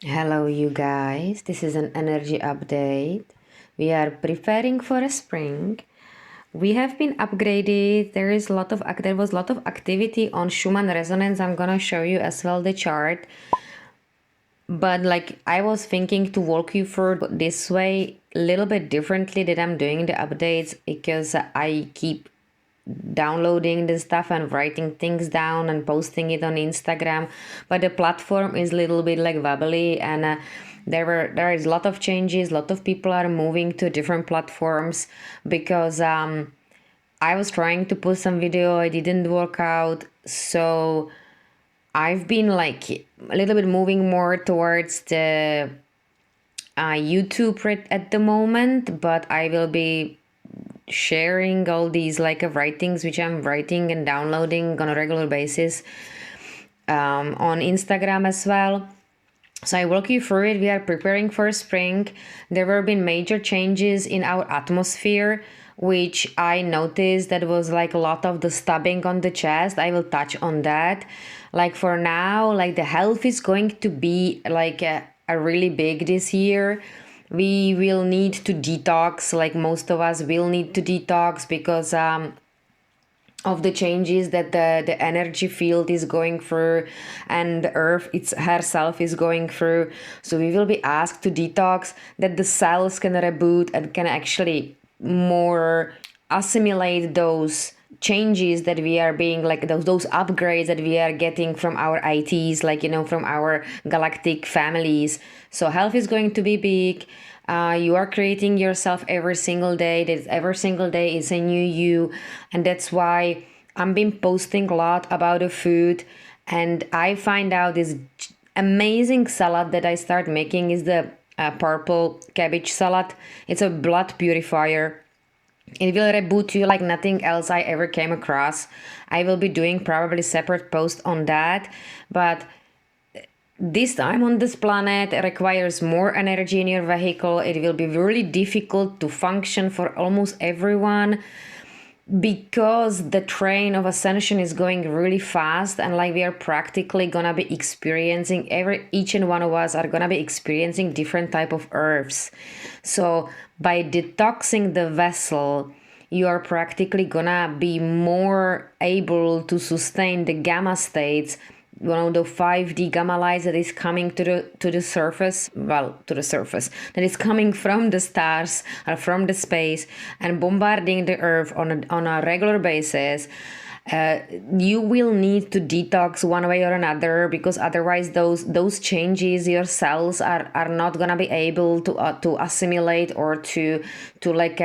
Hello, you guys. This is an energy update. We are preparing for a spring. We have been upgraded. There was a lot of activity on Schumann resonance. I'm gonna show you as well the chart. But like I was thinking to walk you through this way a little bit differently that I'm doing the updates because I keep downloading the stuff and writing things down and posting it on Instagram, but the platform is a little bit like wobbly, and there is a lot of changes. A lot of people are moving to different platforms because I was trying to post some video, it didn't work out, so I've been like a little bit moving more towards the YouTube at the moment, but I will be sharing all these like writings which I'm writing and downloading on a regular basis on Instagram as well. So I walk you through it. We are preparing for spring. There have been major changes in our atmosphere, which I noticed that was like a lot of the stubbing on the chest. I will touch on that. Like for now, like the health is going to be like a really big this year. We will need to detox, like most of us will need to detox because of the changes that the energy field is going through and the earth herself is going through. So we will be asked to detox, that the cells can reboot and can actually more assimilate those changes that we are being like those upgrades that we are getting from our ITs, like from our galactic families. So health is going to be big. You are creating yourself every single day. Every single day is a new you, and that's why I've been posting a lot about the food. And I find out this amazing salad that I start making is the purple cabbage salad. It's a blood purifier. It will reboot you like nothing else I ever came across. I will be doing probably separate post on that, but this time on this planet requires more energy in your vehicle. It will be really difficult to function for almost everyone because the train of ascension is going really fast, and like we are practically gonna be experiencing each and one of us are gonna be experiencing different type of herbs. So by detoxing the vessel, you are practically gonna be more able to sustain the gamma states, one of the 5D gamma lights that is coming to the surface, that is coming from the stars or from the space and bombarding the earth on a regular basis. You will need to detox one way or another, because otherwise those changes your cells are not gonna be able to assimilate or to like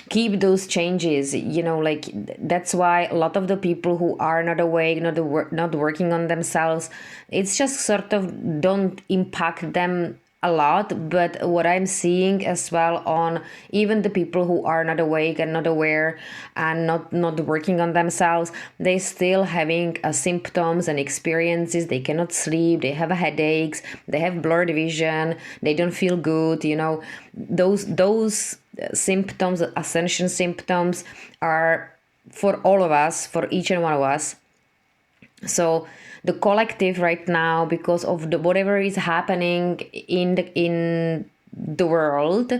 keep those changes, like that's why a lot of the people who are not awake, not working on themselves, it's just sort of don't impact them a lot. But what I'm seeing as well on even the people who are not awake and not aware and not working on themselves, they still having symptoms and experiences. They cannot sleep, they have headaches, they have blurred vision, they don't feel good. Those symptoms, ascension symptoms, are for all of us, for each and one of us. So the collective right now, because of whatever is happening in the world,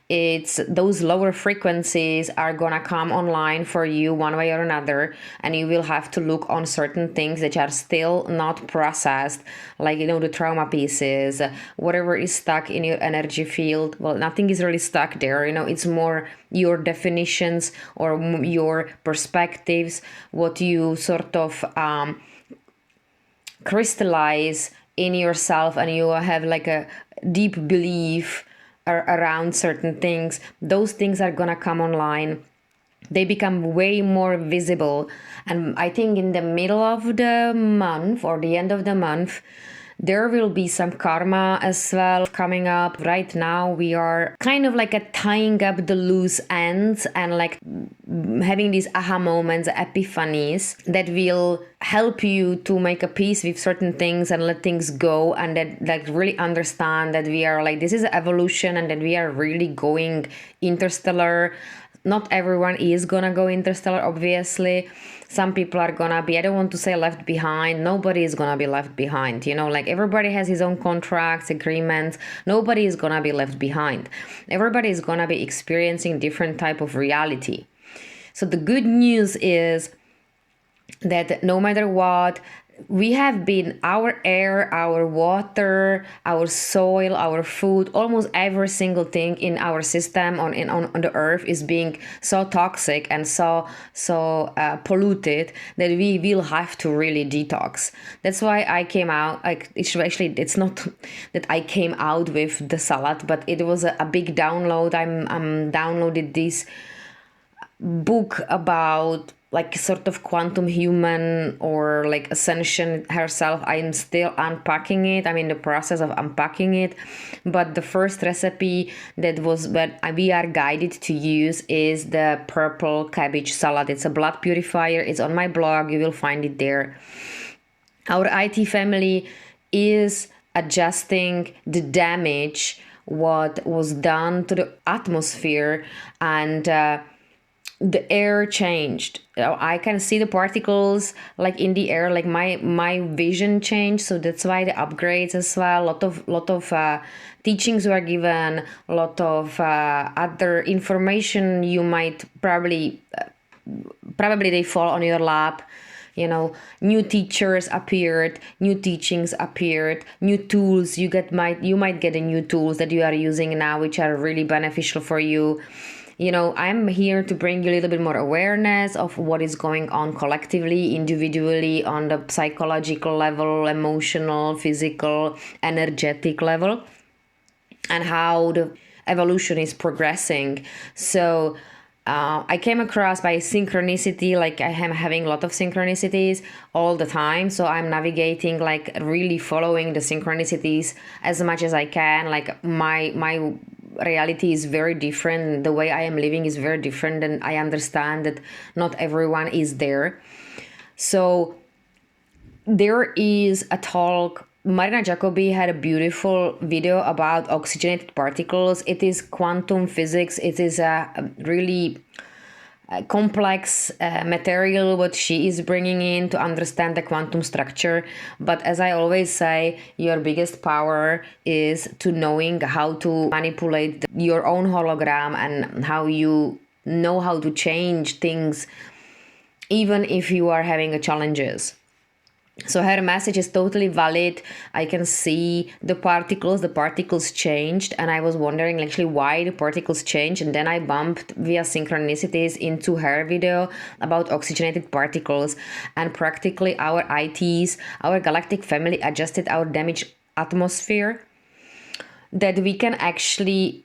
it's those lower frequencies are gonna come online for you one way or another, and you will have to look on certain things that are still not processed, like the trauma pieces, whatever is stuck in your energy field. Well, nothing is really stuck there, it's more your definitions or your perspectives, what you sort of crystallize in yourself, and you have like a deep belief around certain things. Those things are gonna come online, they become way more visible. And I think in the middle of the month or the end of the month, there will be some karma as well coming up. Right now we are kind of like tying up the loose ends and like having these aha moments, epiphanies that will help you to make a peace with certain things and let things go, and that like really understand that we are like, this is evolution, and that we are really going interstellar. not everyone is gonna go interstellar, obviously. Some people are gonna be, I don't want to say left behind. Nobody is gonna be left behind. You know, like everybody has his own contracts, agreements. Nobody is gonna be left behind. Everybody is gonna be experiencing different type of reality. So the good news is that no matter what, we have been, our air, our water, our soil, our food, almost every single thing in our system on the earth is being so toxic and so polluted that we will have to really detox. That's why I came out, like, it's not that I came out with the salad, but it was a big download. I'm downloaded this book about like sort of quantum human or like ascension herself. I'm still unpacking it. I'm in the process of unpacking it. But the first recipe that was what we are guided to use is the purple cabbage salad. It's a blood purifier. It's on my blog. You will find it there. Our IT family is adjusting the damage what was done to the atmosphere, and the air changed. I can see the particles like in the air, like my vision changed. So that's why the upgrades as well. Lot of teachings were given, a lot of other information you might probably they fall on your lap. You know, new teachers appeared, new teachings appeared, new tools. You might get a new tools that you are using now, which are really beneficial for you. You know, I'm here to bring you a little bit more awareness of what is going on collectively, individually, on the psychological level, emotional, physical, energetic level, and how the evolution is progressing. So I came across by synchronicity, like I am having a lot of synchronicities all the time. So I'm navigating, like really following the synchronicities as much as I can. Like my reality is very different. The way I am living is very different, and I understand that not everyone is there. So there is a talk. Marina Jacobi had a beautiful video about oxygenated particles. It is quantum physics. It is a really complex material what she is bringing in to understand the quantum structure. But as I always say, your biggest power is to knowing how to manipulate your own hologram, and how you know how to change things even if you are having challenges. So her message is totally valid. I can see the particles changed, and I was wondering actually why the particles changed, and then I bumped via synchronicities into her video about oxygenated particles, and practically our ITs, our galactic family, adjusted our damaged atmosphere that we can actually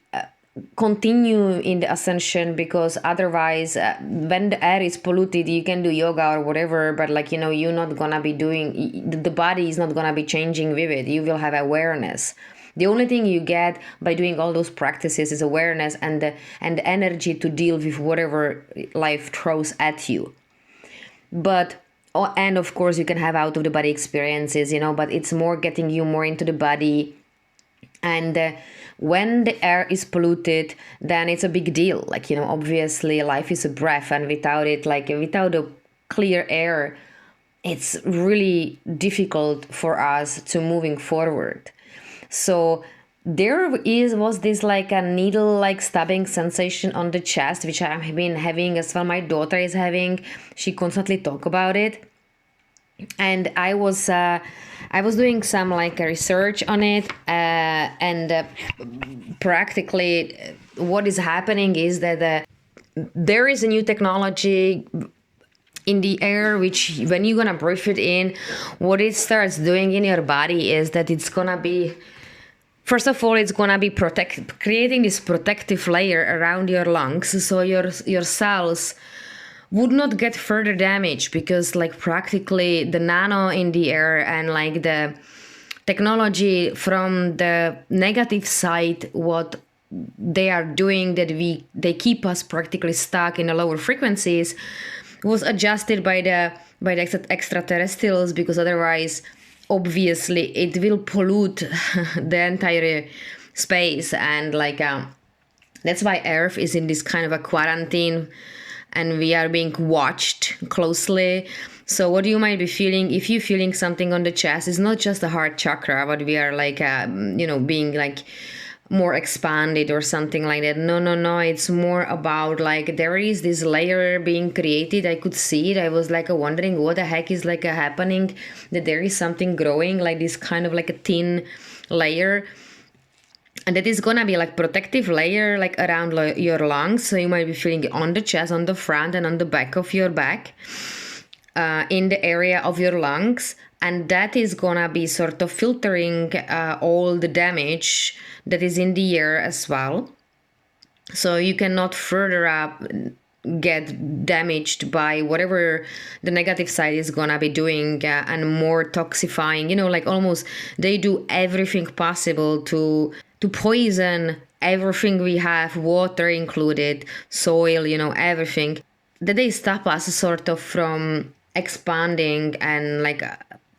continue in the ascension, because otherwise when the air is polluted, you can do yoga or whatever, but like, you know, you're not gonna be doing, the body is not gonna be changing with it. You will have awareness. The only thing you get by doing all those practices is awareness and the energy to deal with whatever life throws at you. But and of course you can have out of the body experiences, you know, but it's more getting you more into the body. And when the air is polluted, then it's a big deal. Like, you know, obviously life is a breath, and without it, like without a clear air, it's really difficult for us to moving forward. So there was this like a needle like stabbing sensation on the chest, which I've been having as well. My daughter is having. She constantly talk about it. And I was doing some like research on it, and practically what is happening is that there is a new technology in the air, which when you're gonna breathe it in, what it starts doing in your body is that it's gonna be, first of all, it's gonna be creating this protective layer around your lungs, so your cells would not get further damage, because like practically the nano in the air and like the technology from the negative side, what they are doing, that they keep us practically stuck in the lower frequencies, was adjusted by the extraterrestrials, because otherwise obviously it will pollute the entire space. And like That's why Earth is in this kind of a quarantine and we are being watched closely. So what you might be feeling, if you're feeling something on the chest, it's not just the heart chakra, but we are like, being like more expanded or something like that. No. It's more about like there is this layer being created. I could see it. I was like wondering what the heck is like happening, that there is something growing, like this kind of like a thin layer. And that is gonna be like protective layer like around your lungs. So you might be feeling it on the chest, on the front, and on the back of your back, in the area of your lungs. And that is gonna be sort of filtering all the damage that is in the air as well. So you cannot further up get damaged by whatever the negative side is gonna be doing, and more toxifying, like almost they do everything possible to poison everything we have, water included, soil, everything, that they stop us sort of from expanding and like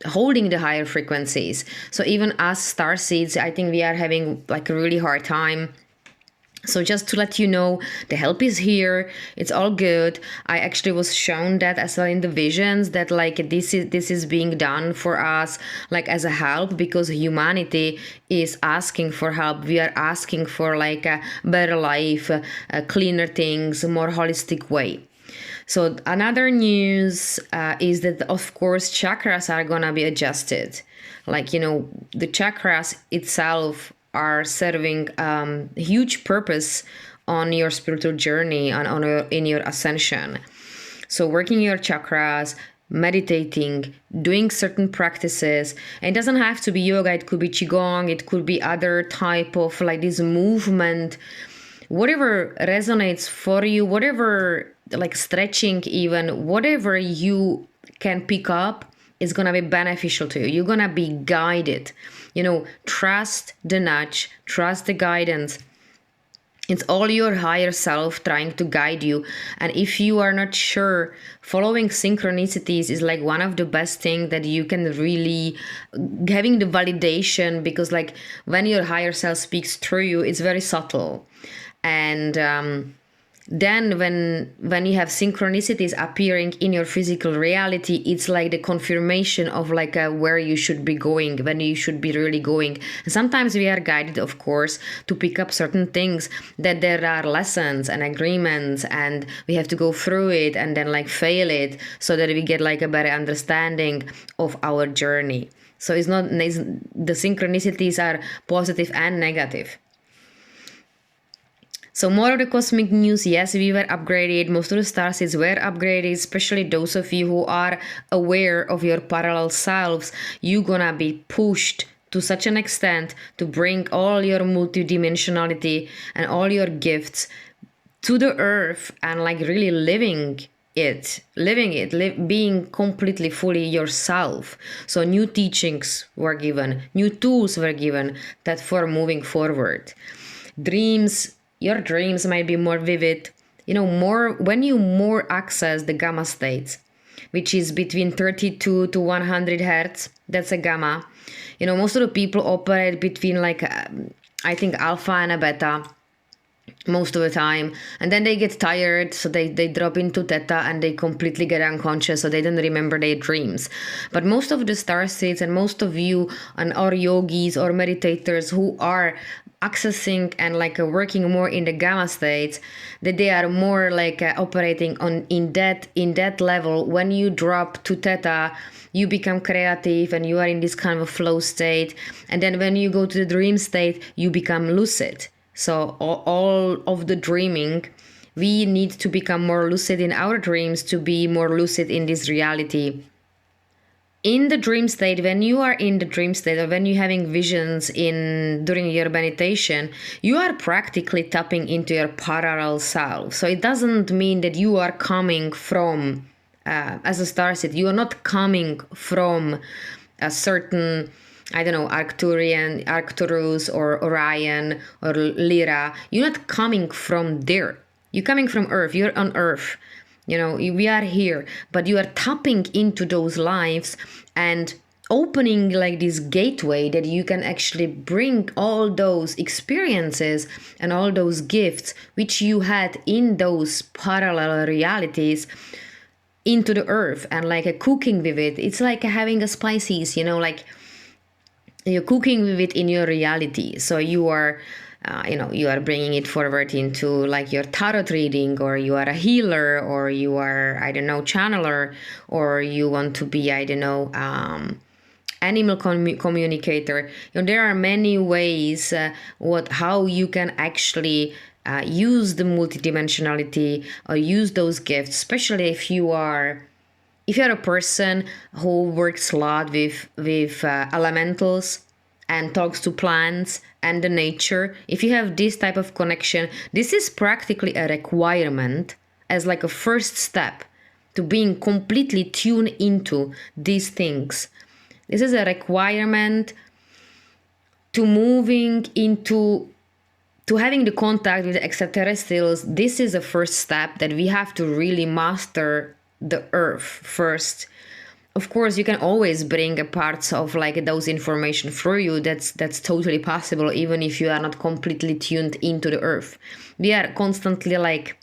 holding the higher frequencies. So even us starseeds, I think we are having like a really hard time. So just to let you know, the help is here. It's all good. I actually was shown that as well in the visions, that like this is being done for us like as a help, because humanity is asking for help. We are asking for like a better life, cleaner things, more holistic way. So another news is that of course chakras are gonna be adjusted. Like, the chakras itself are serving huge purpose on your spiritual journey and in your ascension. So working your chakras, meditating, doing certain practices. And it doesn't have to be yoga. It could be qigong. It could be other type of like this movement, whatever resonates for you, whatever like stretching, even whatever you can pick up is going to be beneficial to you. You're going to be guided. Trust the nudge, trust the guidance. It's all your higher self trying to guide you. And if you are not sure, following synchronicities is like one of the best things that you can really, having the validation, because like when your higher self speaks through you, it's very subtle. And then when you have synchronicities appearing in your physical reality, it's like the confirmation of like where you should be going, when you should be really going. And sometimes we are guided, of course, to pick up certain things, that there are lessons and agreements and we have to go through it and then like fail it, so that we get like a better understanding of our journey. So the synchronicities are positive and negative. So more of the cosmic news. Yes, we were upgraded. Most of the starseeds were upgraded, especially those of you who are aware of your parallel selves. You're gonna be pushed to such an extent to bring all your multidimensionality and all your gifts to the earth and like really living it, being completely fully yourself. So new teachings were given, new tools were given that for moving forward. Your dreams might be more vivid, more when you more access the gamma states, which is between 32 to 100 hertz. That's a gamma. Most of the people operate between like, I think alpha and a beta most of the time, and then they get tired, so they drop into theta and they completely get unconscious, so they don't remember their dreams. But most of the starseeds and most of you or yogis or meditators who are accessing and like working more in the gamma states, that they are more like operating in that level. When you drop to theta, you become creative and you are in this kind of a flow state, and then when you go to the dream state, you become lucid. So all of the dreaming, we need to become more lucid in our dreams to be more lucid in this reality. In the dream state, when you are in the dream state or when you're having visions during your meditation, you are practically tapping into your parallel self. So it doesn't mean that you are coming from, as a starseed, you are not coming from a certain, I don't know, Arcturus or Orion or Lyra. You're not coming from there. You're coming from Earth. You're on Earth. We are here, but you are tapping into those lives and opening like this gateway that you can actually bring all those experiences and all those gifts which you had in those parallel realities into the earth, and like a cooking with it. It's like having a spices, you know, like you're cooking with it in your reality. So you are you are bringing it forward into like your tarot reading, or you are a healer, or you are, I don't know, channeler, or you want to be, I don't know, animal communicator. You know, there are many ways how you can actually use the multidimensionality or use those gifts, especially if you're a person who works a lot with elementals and talks to plants and the nature. If you have this type of connection, this is practically a requirement as like a first step to being completely tuned into these things. This is a requirement to moving into to having the contact with the extraterrestrials. This is the first step that we have to really master the earth first. Of course, you can always bring a parts of like those information through you. That's totally possible, even if you are not completely tuned into the earth. We are constantly like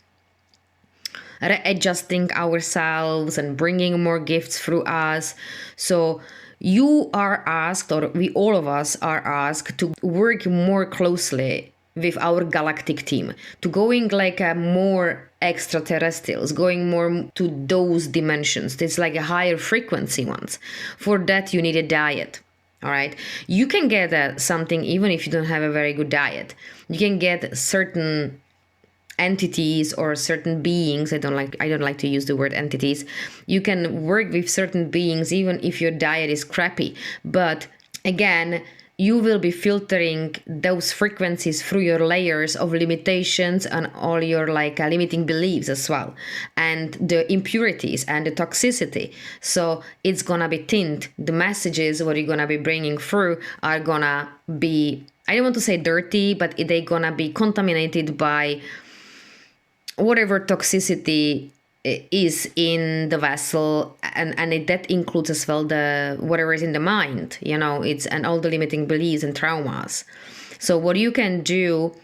readjusting ourselves and bringing more gifts through us. So you are asked, or we all of us are asked, to work more closely with our galactic team, to going like a more extraterrestrials, going more to those dimensions. It's like a higher frequency ones. For that, you need a diet. All right. You can get something even if you don't have a very good diet. You can get certain entities or certain beings. I don't like to use the word entities. You can work with certain beings even if your diet is crappy. But again, you will be filtering those frequencies through your layers of limitations and all your like limiting beliefs as well, and the impurities and the toxicity. So it's gonna be tint. The messages what you're gonna be bringing through are gonna be, I don't want to say dirty, but they're gonna be contaminated by whatever toxicity is in the vessel, and that includes as well the whatever is in the mind, you know, it's, and all the limiting beliefs and traumas. So what you can do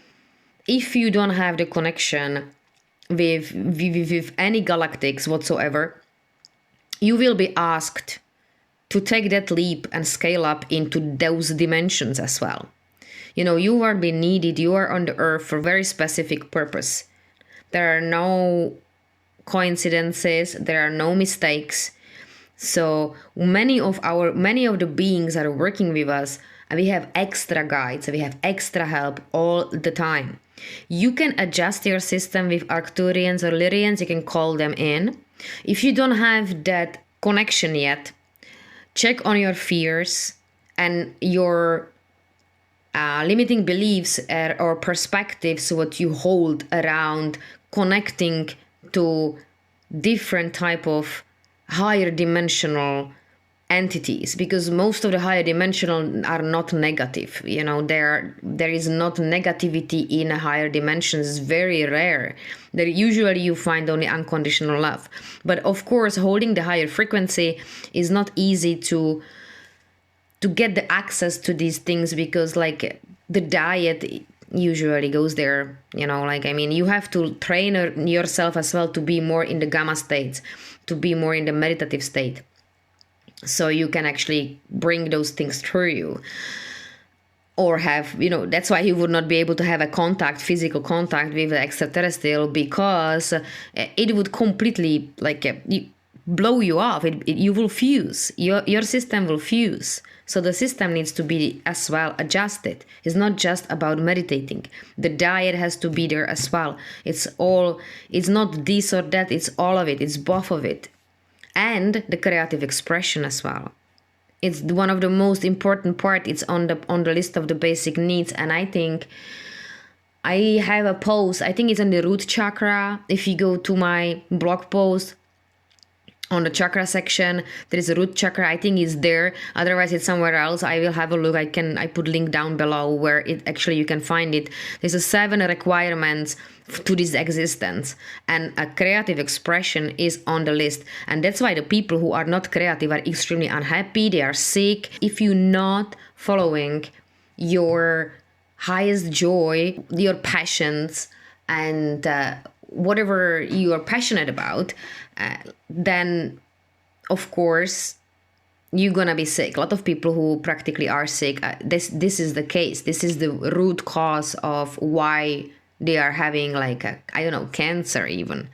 if you don't have the connection with any galactics whatsoever, you will be asked to take that leap and scale up into those dimensions as well. You know, you are being needed, you are on the earth for a very specific purpose. There are no coincidences, there are no mistakes. So many of the beings that are working with us, and we have extra guides, we have extra help all the time. You can adjust your system with Arcturians or Lyrians, you can call them in. If you don't have that connection yet, check on your fears and your limiting beliefs or perspectives, what you hold around connecting to different type of higher dimensional entities, because most of the higher dimensional are not negative. You know, there is not negativity in a higher dimensions. It's very rare. There usually you find only unconditional love. But of course, holding the higher frequency is not easy to get the access to these things, because like the diet usually goes there, you know, like, I mean, you have to train yourself as well to be more in the gamma states, to be more in the meditative state, so you can actually bring those things through you. Or have, you know, that's why you would not be able to have a physical contact with the extraterrestrial, because it would completely like blow you off. You will fuse, your system will fuse. So the system needs to be as well adjusted. It's not just about meditating. The diet has to be there as well. It's not this or that, it's all of it. It's both of it. And the creative expression as well. It's one of the most important part. It's on the list of the basic needs. And I think I have a post, I think it's on the root chakra. If you go to my blog post, on the chakra section. There is a root chakra, I think is there, otherwise it's somewhere else. I will have a look. I put link down below where it actually you can find it. There's a 7 requirements to this existence, and a creative expression is on the list. And that's why the people who are not creative are extremely unhappy, they are sick. If you're not following your highest joy, your passions, and whatever you are passionate about, then of course you're gonna be sick. A lot of people who practically are sick, this is the case. This is the root cause of why they are having like I don't know, cancer even.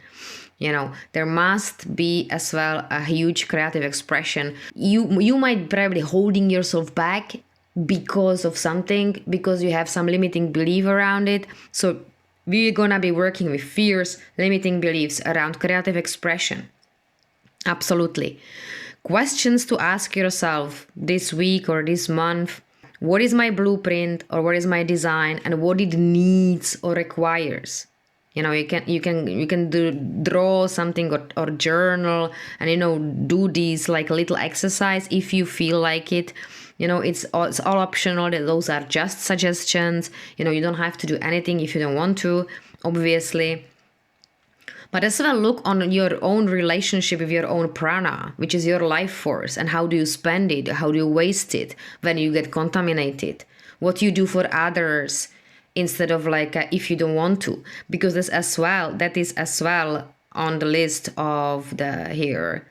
There must be as well a huge creative expression. You might probably holding yourself back because of something, because you have some limiting belief around it. So we're gonna be working with fears, limiting beliefs around creative expression. Absolutely. Questions to ask yourself this week or this month. What is my blueprint, or what is my design, and what it needs or requires? You can draw something or journal, and do these like little exercise if you feel like it. It's all optional. Those are just suggestions. You don't have to do anything if you don't want to, obviously. But as well, look on your own relationship with your own prana, which is your life force, and how do you spend it? How do you waste it when you get contaminated? What you do for others instead of like if you don't want to, because that is as well on the list of the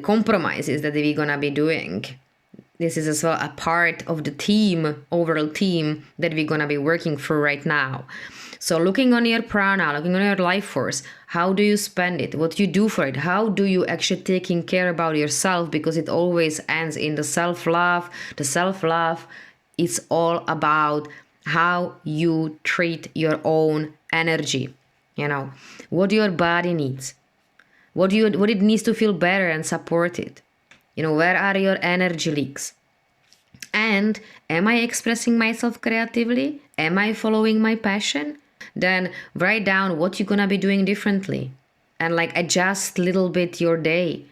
compromises that we're gonna be doing. This is as well a part of the overall team that we're gonna be working through right now. So looking on your prana, looking on your life force, how do you spend it? What you do for it? How do you actually taking care about yourself? Because it always ends in the self-love. The self-love is all about how you treat your own energy. What your body needs. What it needs to feel better and supported. Where are your energy leaks? And am I expressing myself creatively? Am I following my passion? Then write down what you're gonna be doing differently, and like adjust a little bit your day.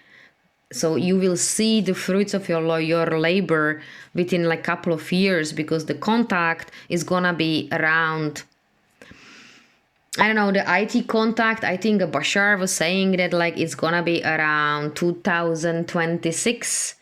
So you will see the fruits of your labor within like a couple of years, because the contact is gonna be around, I don't know, the IT contact, I think Bashar was saying that like it's gonna be around 2026,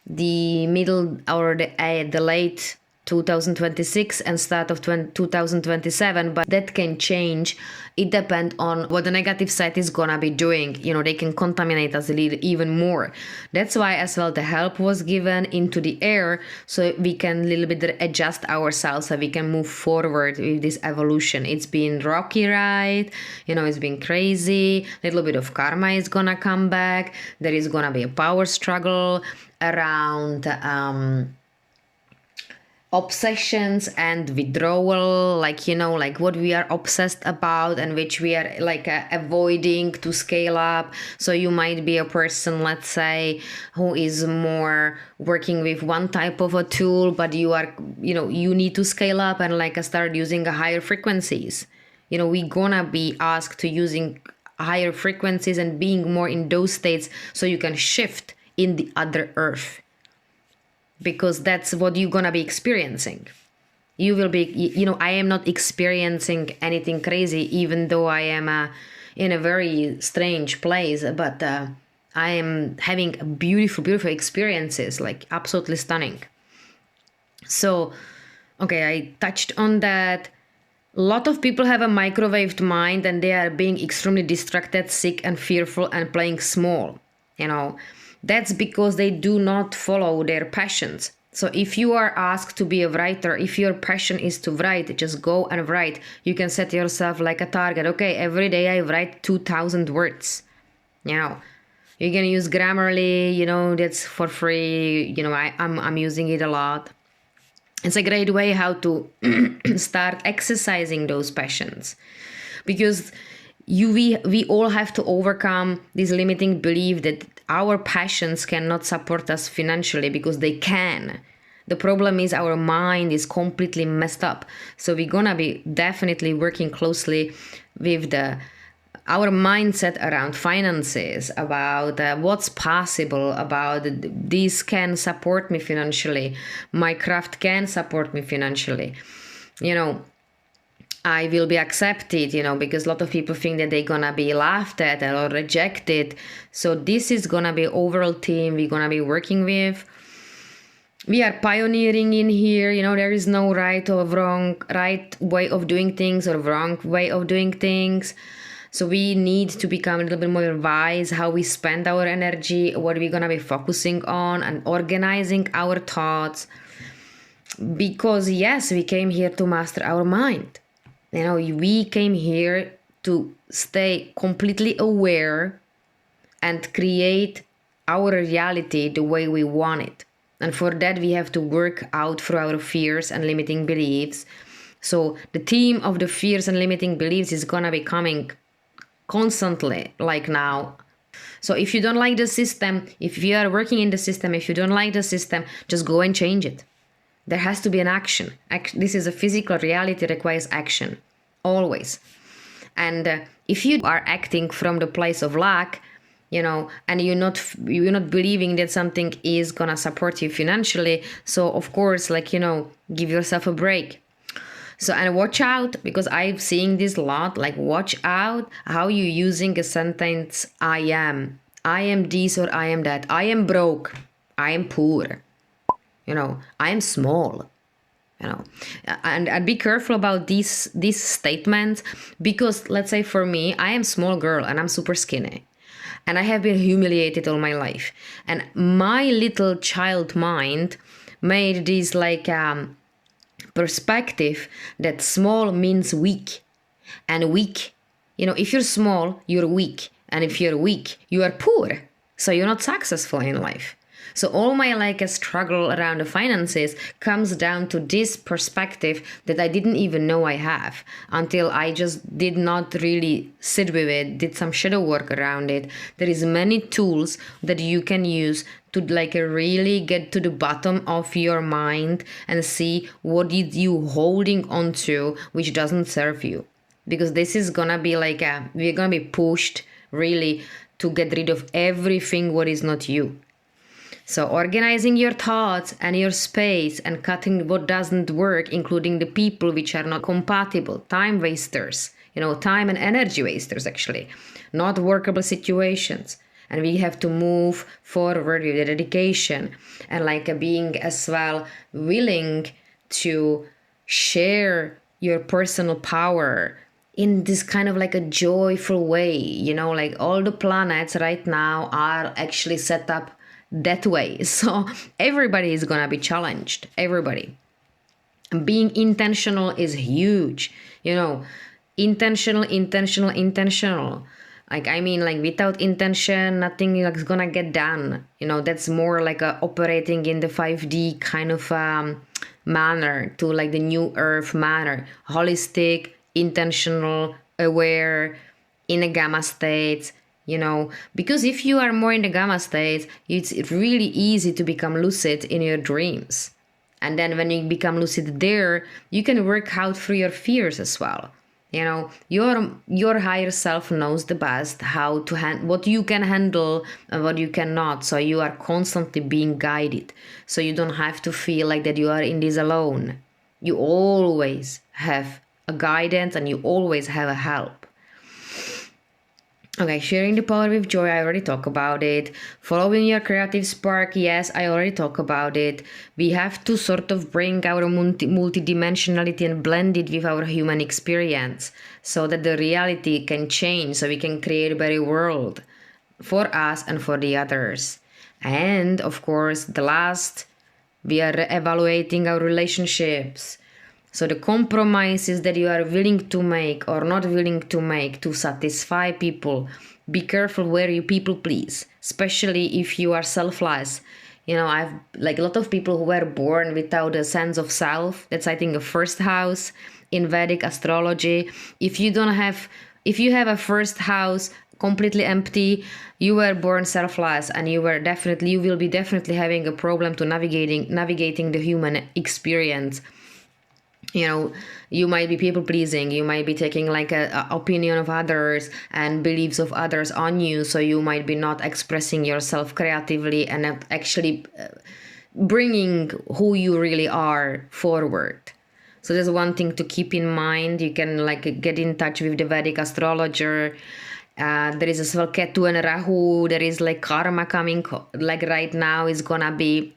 the middle or the late 2026 and start of 2027, but that can change. It depends on what the negative side is gonna be doing. They can contaminate us a little even more. That's why as well the help was given into the air, so we can a little bit adjust ourselves, so we can move forward with this evolution. It's been rocky ride, it's been crazy. A little bit of karma is gonna come back. There is gonna be a power struggle around obsessions and withdrawal, like what we are obsessed about and which we are like avoiding to scale up. So you might be a person, let's say, who is more working with one type of a tool, but you are you need to scale up and like start using higher frequencies. We gonna be asked to using higher frequencies and being more in those states, so you can shift in the other earth, because that's what you're gonna be experiencing. You will be, I am not experiencing anything crazy, even though I am in a very strange place, but I am having beautiful, beautiful experiences, like absolutely stunning. So, okay, I touched on that. A lot of people have a microwaved mind, and they are being extremely distracted, sick and fearful and playing small, That's because they do not follow their passions. So if you are asked to be a writer, if your passion is to write, just go and write. You can set yourself like a target. Okay, every day I write 2,000 words. You can use Grammarly, that's for free. I'm using it a lot. It's a great way how to start exercising those passions, because we all have to overcome this limiting belief that our passions cannot support us financially, because they can. The problem is our mind is completely messed up. So we're gonna be definitely working closely with the our mindset around finances, about what's possible, about this can support me financially, my craft can support me financially, you know, I will be accepted, you know, because a lot of people think that they're gonna be laughed at or rejected. So this is gonna be overall team we're gonna be working with. We are pioneering in here, you know, there is no right or wrong, right way of doing things or wrong way of doing things. So we need to become a little bit more wise how we spend our energy, what we're gonna be focusing on, and organizing our thoughts. Because yes, we came here to master our mind. You know, we came here to stay completely aware and create our reality the way we want it. And for that, we have to work out through our fears and limiting beliefs. So the theme of the fears and limiting beliefs is gonna be coming constantly, like now. So if you don't like the system, if you are working in the system, if you don't like the system, just go and change it. There has to be an action. This is a physical reality, requires action, always. And if you are acting from the place of lack, you know, and you're not believing that something is gonna support you financially, so of course, like, you know, give yourself a break. So, and watch out, because I'm seeing this a lot, like watch out how you using a sentence, I am this or I am that, I am broke, I am poor, you know, I am small, you know, and be careful about these statements, because let's say for me, I am small girl and I'm super skinny. And I have been humiliated all my life. And my little child mind made this like perspective that small means weak. And weak, you know, if you're small, you're weak. And if you're weak, you are poor. So you're not successful in life. So all my like a struggle around the finances comes down to this perspective that I didn't even know I have until I just did not really sit with it, did some shadow work around it. There is many tools that you can use to like really get to the bottom of your mind and see what is you holding on to which doesn't serve you. Because this is gonna be like we're gonna be pushed really to get rid of everything what is not you. So organizing your thoughts and your space and cutting what doesn't work, including the people which are not compatible, time wasters, you know, time and energy wasters actually, not workable situations. And we have to move forward with the dedication and like being as well willing to share your personal power in this kind of like a joyful way, you know, like all the planets right now are actually set up that way. So everybody is gonna be challenged, everybody. Being intentional is huge, you know, intentional. Like, I mean, like without intention, nothing is gonna get done. You know, that's more like a operating in the 5D kind of manner, to like the new earth manner, holistic, intentional, aware, in a gamma state. You know, because if you are more in the gamma state, it's really easy to become lucid in your dreams. And then when you become lucid there, you can work out through your fears as well. You know, your higher self knows the best how to what you can handle and what you cannot. So you are constantly being guided. So you don't have to feel like that you are in this alone. You always have a guidance and you always have a help. Okay, sharing the power with joy, I already talked about it. Following your creative spark, yes, I already talked about it. We have to sort of bring our multidimensionality and blend it with our human experience so that the reality can change, so we can create a better world for us and for the others. And of course, the last, we are evaluating our relationships. So the compromises that you are willing to make or not willing to make to satisfy people, be careful where you people please, especially if you are selfless. You know, I've like a lot of people who were born without a sense of self. That's, I think, a first house in Vedic astrology. If you have a first house completely empty, you were born selfless, and you will be definitely having a problem to navigating the human experience. you know, you might be people pleasing, you might be taking like a opinion of others and beliefs of others on you, so you might be not expressing yourself creatively and not actually bringing who you really are forward. So there's one thing to keep in mind. You can like get in touch with the Vedic astrologer. There is as well Ketu and Rahu. There is like karma coming like right now is gonna be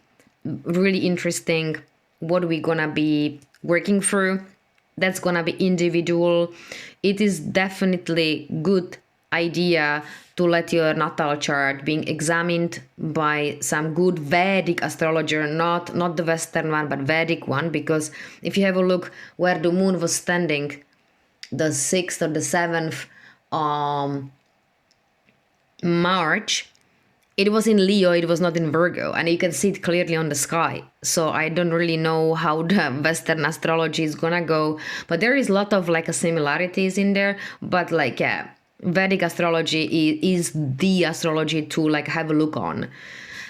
really interesting what we're gonna be working through. That's gonna be individual. It is definitely good idea to let your natal chart being examined by some good Vedic astrologer, not the Western one, but Vedic one, because if you have a look where the moon was standing, the 6th or the 7th March, it was in Leo, it was not in Virgo, and you can see it clearly on the sky. So I don't really know how the Western astrology is gonna go, but there is a lot of like similarities in there. But like, yeah, Vedic astrology is the astrology to like have a look on.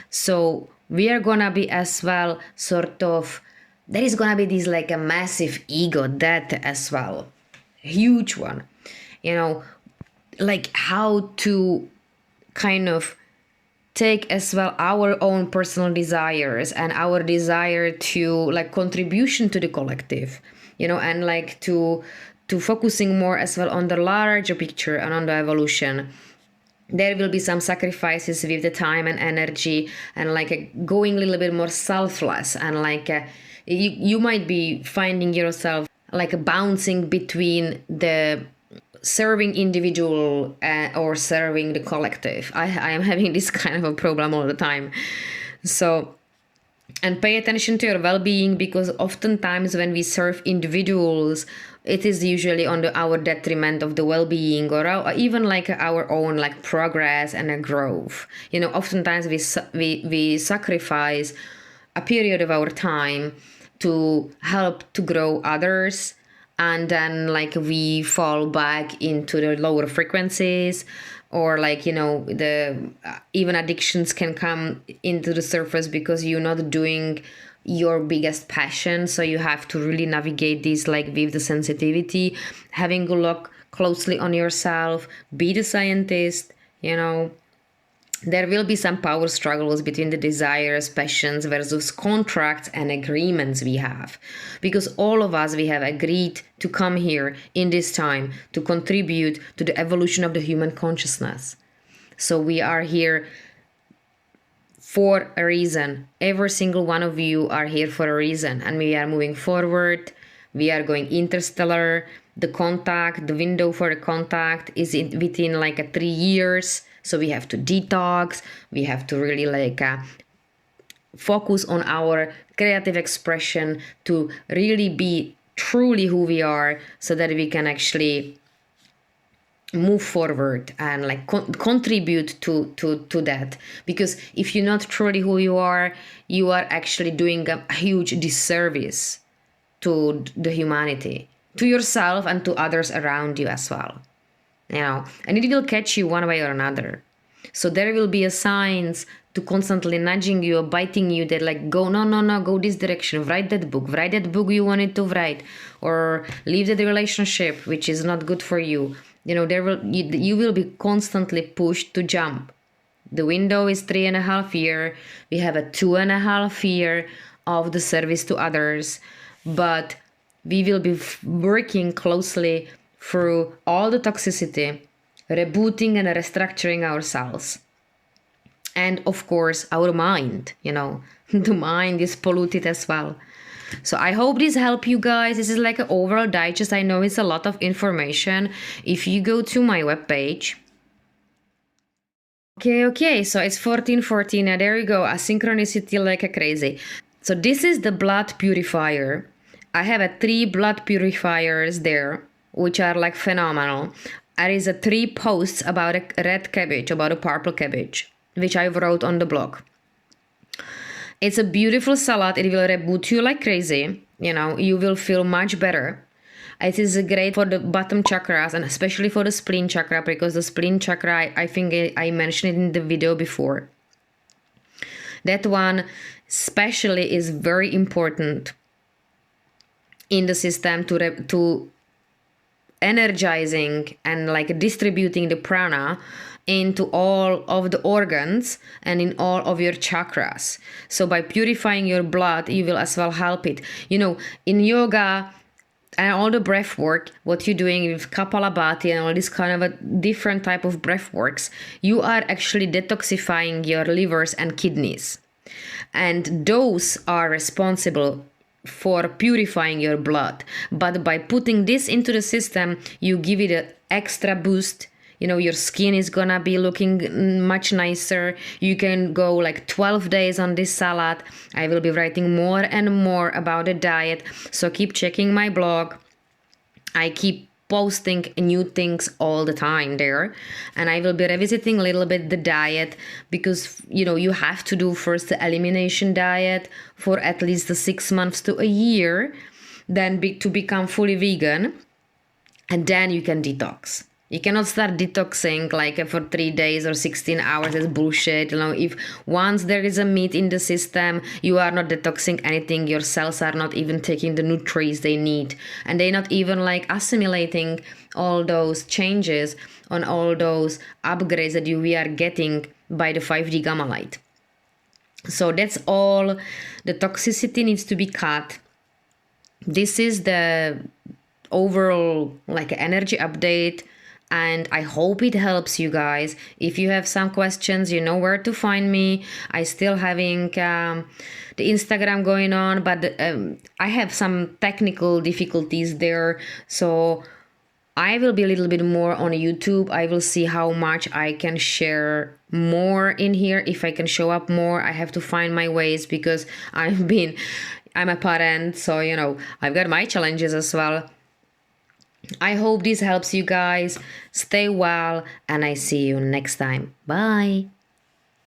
So we are gonna be as well sort of, there is gonna be this like a massive ego death as well, huge one, you know, like how to kind of take as well our own personal desires and our desire to like contribution to the collective, you know, and like to focusing more as well on the larger picture and on the evolution. There will be some sacrifices with the time and energy, and like going a little bit more selfless, and like you might be finding yourself like bouncing between the serving individual or serving the collective. I am having this kind of a problem all the time. So, and pay attention to your well-being, because oftentimes when we serve individuals, it is usually on our detriment of the well-being, or even like our own like progress and a growth. You know, oftentimes we sacrifice a period of our time to help to grow others, and then like we fall back into the lower frequencies, or like, you know, the even addictions can come into the surface because you're not doing your biggest passion. So you have to really navigate this like with the sensitivity, having a look closely on yourself, be the scientist, you know. There will be some power struggles between the desires, passions versus contracts and agreements we have. Because all of us, we have agreed to come here in this time to contribute to the evolution of the human consciousness. So we are here for a reason. Every single one of you are here for a reason, and we are moving forward. We are going interstellar. The contact, the window for the contact is within like 3 years. So we have to detox. We have to really like focus on our creative expression to really be truly who we are, so that we can actually move forward and like contribute to that. Because if you're not truly who you are actually doing a huge disservice to the humanity, to yourself and to others around you as well, you know. And it will catch you one way or another. So there will be a signs to constantly nudging you or biting you that like, go, no, go this direction, write that book you wanted to write, or leave that relationship which is not good for you. You know, you will be constantly pushed to jump. The window is 3.5 years. We have a 2.5 years of the service to others, but we will be working closely through all the toxicity, rebooting and restructuring ourselves. And of course, our mind, you know, the mind is polluted as well. So I hope this helped you guys. This is like an overall digest. I know it's a lot of information. If you go to my webpage, okay, so it's 1414. Now there you go, a synchronicity like a crazy. So this is the blood purifier. I have 3 blood purifiers there, which are like phenomenal. There is 3 posts about a red cabbage, about a purple cabbage, which I wrote on the blog. It's a beautiful salad. It will reboot you like crazy. You know, you will feel much better. It is great for the bottom chakras, and especially for the spleen chakra, because the spleen chakra, I think I mentioned it in the video before. That one especially is very important in the system to energizing and like distributing the prana into all of the organs and in all of your chakras. So by purifying your blood, you will as well help it. You know, in yoga and all the breath work, what you're doing with Kapalabhati and all this kind of a different type of breath works, you are actually detoxifying your livers and kidneys. And those are responsible for purifying your blood. But by putting this into the system, you give it an extra boost. You know, your skin is gonna be looking much nicer. You can go like 12 days on this salad. I will be writing more and more about the diet. So keep checking my blog. I keep posting new things all the time there. And I will be revisiting a little bit the diet because, you know, you have to do first the elimination diet for at least the 6 months to a year, then to become fully vegan. And then you can detox. You cannot start detoxing like for 3 days or 16 hours. It's bullshit. You know, if once there is a meat in the system, you are not detoxing anything. Your cells are not even taking the nutrients they need. And they're not even like assimilating all those changes on all those upgrades that we are getting by the 5D gamma light. So that's all. The toxicity needs to be cut. This is the overall like energy update. And I hope it helps you guys. If you have some questions, you know where to find me. I still having the Instagram going on, but I have some technical difficulties there. So I will be a little bit more on YouTube. I will see how much I can share more in here. If I can show up more, I have to find my ways because I'm a parent. So, you know, I've got my challenges as well. I hope this helps you guys. Stay well, and I see you next time. Bye.